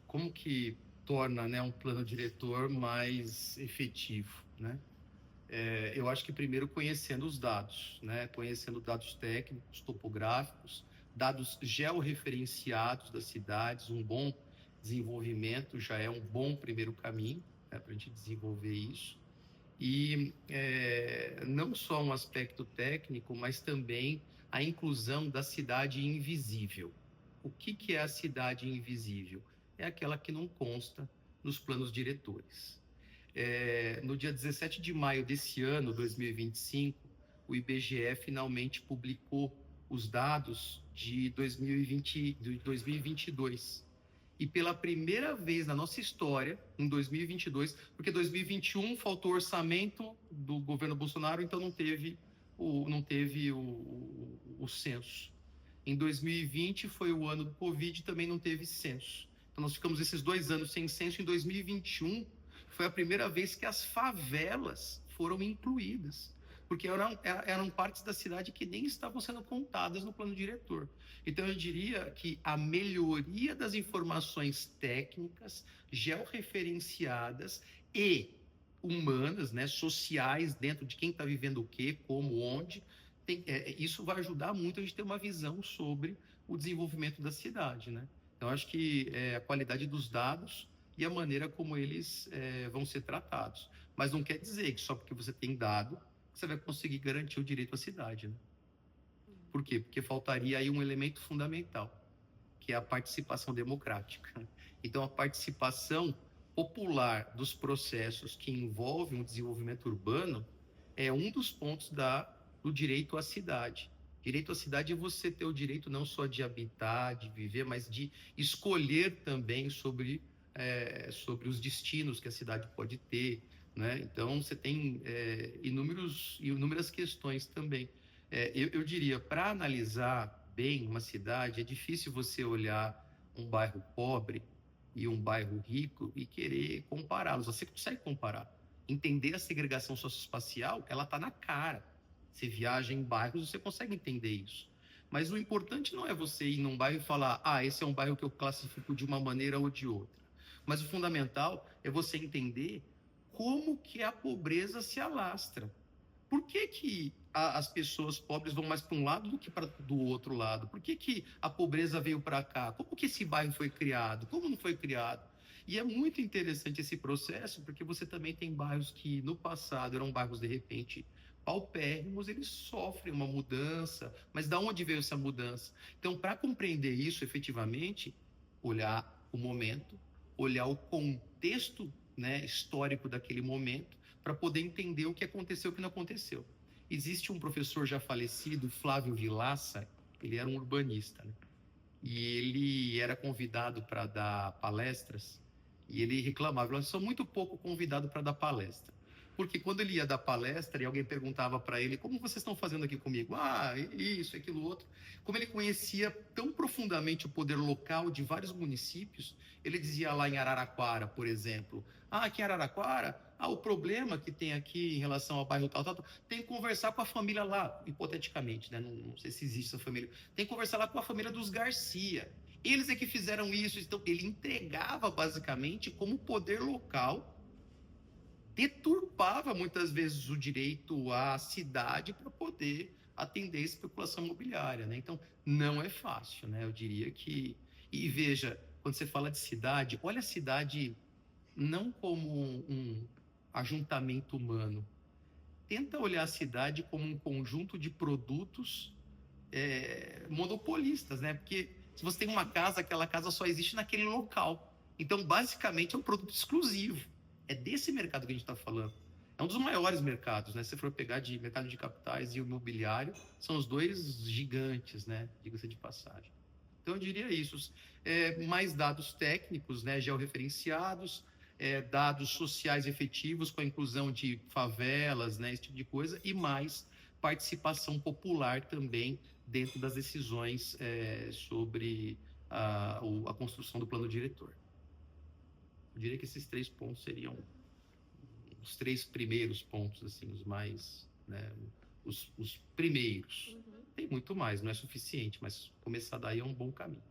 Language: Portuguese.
como que torna, né, um plano diretor mais efetivo, né? Eu acho que primeiro conhecendo os dados, né? Conhecendo dados técnicos, topográficos, dados georreferenciados das cidades, um bom desenvolvimento já é um bom primeiro caminho, né, para a gente desenvolver isso. E não só um aspecto técnico, mas também a inclusão da cidade invisível. O que é a cidade invisível? É aquela que não consta nos planos diretores. No dia 17 de maio desse ano, 2025, o IBGE finalmente publicou os dados de 2022. E pela primeira vez na nossa história, em 2022, porque 2021 faltou orçamento do governo Bolsonaro, então não teve o censo. Em 2020 foi o ano do Covid, também não teve censo. Então nós ficamos esses 2 anos sem censo. Em 2021 foi a primeira vez que as favelas foram incluídas, porque eram partes da cidade que nem estavam sendo contadas no plano diretor. Então eu diria que a melhoria das informações técnicas, georreferenciadas e humanas, né, sociais, dentro de quem está vivendo o quê, como, onde, isso vai ajudar muito a gente ter uma visão sobre o desenvolvimento da cidade, né? Então, acho que a qualidade dos dados e a maneira como eles vão ser tratados. Mas não quer dizer que só porque você tem dado, você vai conseguir garantir o direito à cidade, né? Por quê? Porque faltaria aí um elemento fundamental, que é a participação democrática. Então, a participação popular dos processos que envolvem o desenvolvimento urbano é um dos pontos do direito à cidade. Direito à cidade é você ter o direito não só de habitar, de viver, mas de escolher também sobre os destinos que a cidade pode ter, né? Então, você tem inúmeras questões também. Eu diria, para analisar bem uma cidade, é difícil você olhar um bairro pobre e um bairro rico e querer compará-los. Você consegue comparar. Entender a segregação socioespacial, ela está na cara. Você viaja em bairros, você consegue entender isso. Mas o importante não é você ir num bairro e falar, esse é um bairro que eu classifico de uma maneira ou de outra. Mas o fundamental é você entender como que a pobreza se alastra. Por que as pessoas pobres vão mais para um lado do que do outro lado? Por que a pobreza veio para cá? Como que esse bairro foi criado? Como não foi criado? E é muito interessante esse processo, porque você também tem bairros que no passado eram bairros, de repente, paupérrimos, eles sofrem uma mudança. Mas da onde veio essa mudança? Então, para compreender isso efetivamente, olhar o momento, olhar o contexto, né, histórico daquele momento, para poder entender o que aconteceu e o que não aconteceu. Existe um professor já falecido, Flávio Vilaça, ele era um urbanista, né? E ele era convidado para dar palestras, e ele reclamava, eu sou muito pouco convidado para dar palestra. Porque quando ele ia dar palestra e alguém perguntava para ele, como vocês estão fazendo aqui comigo? Isso, aquilo, outro. Como ele conhecia tão profundamente o poder local de vários municípios, ele dizia lá em Araraquara, por exemplo, aqui em Araraquara, o problema que tem aqui em relação ao bairro tal, tem que conversar com a família lá, hipoteticamente, né? Não sei se existe essa família. Tem que conversar lá com a família dos Garcia. Eles é que fizeram isso. Então, ele entregava basicamente como o poder local deturpava muitas vezes o direito à cidade para poder atender a especulação imobiliária, né? Então, não é fácil, né? Eu diria que... E veja, quando você fala de cidade, olha a cidade não como um ajuntamento humano. Tenta olhar a cidade como um conjunto de produtos monopolistas, né? Porque se você tem uma casa, aquela casa só existe naquele local. Então, basicamente, é um produto exclusivo. É desse mercado que a gente está falando. É um dos maiores mercados, né? Se você for pegar de mercado de capitais e imobiliário, são os dois gigantes, né? Diga-se de passagem. Então, eu diria isso. Mais dados técnicos, né? Georreferenciados, dados sociais efetivos com a inclusão de favelas, né? Esse tipo de coisa, e mais participação popular também dentro das decisões sobre a construção do plano diretor. Eu diria que esses 3 pontos seriam os 3 primeiros pontos, assim, os mais, né, os primeiros. Tem muito mais, não é suficiente, mas começar daí é um bom caminho.